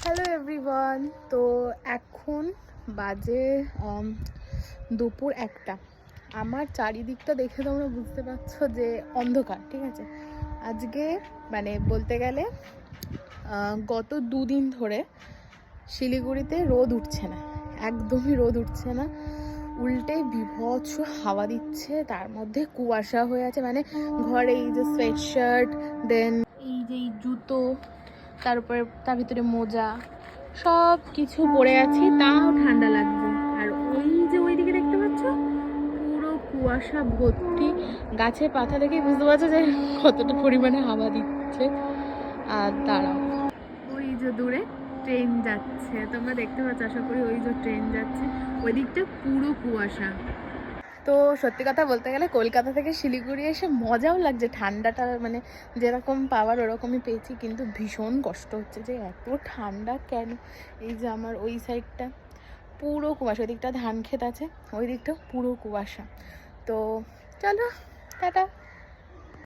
Hello everyone. তো এখন বাজে দুপুর 1টা। আমার চারিদিকটা দেখে তোমরা বুঝতে পারছো যে অন্ধকার, ঠিক আছে। আজকে মানে বলতে গেলে গত 2 দিন ধরে শিলিগুড়িতে রোদ উঠছে না, একদমই রোদ উঠছে না। উল্টে বীভৎস হাওয়া দিচ্ছে, তার মধ্যে কুয়াশা হয়ে আছে। মানে ঘরে এই যে সোয়েট শার্ট, দেন এই যে এই জুতো, তারপরে তার ভিতরে মোজা, সব কিছু পরে আছি, তাও ঠান্ডা লাগছে। আর ওই যে ওইদিকে দেখতে পাচ্ছ পুরো কুয়াশা ভর্তি, গাছের পাতা দেখে বুঝতে পারছো যে কতটা পরিমাণে হাওয়া দিচ্ছে। আর দাঁড়াও, ওই যে দূরে ট্রেন যাচ্ছে, তোমরা দেখতে পাচ্ছ আশা করি। ওই যে ট্রেন যাচ্ছে, ওই দিকটা পুরো কুয়াশা। তো সত্যি কথা বলতে গেলে কলকাতা থেকে শিলিগুড়ি এসে মজাও লাগছে, ঠান্ডাটা মানে যেরকম পাওয়ার ওরকমই পেয়েছি, কিন্তু ভীষণ কষ্ট হচ্ছে যে এত ঠান্ডা কেন। এই যে আমার ওই সাইডটা পুরো কুয়াশা, ওই দিকটা ধান ক্ষেত আছে, ওই দিকটা পুরো কুয়াশা। তো চলো, টাটা।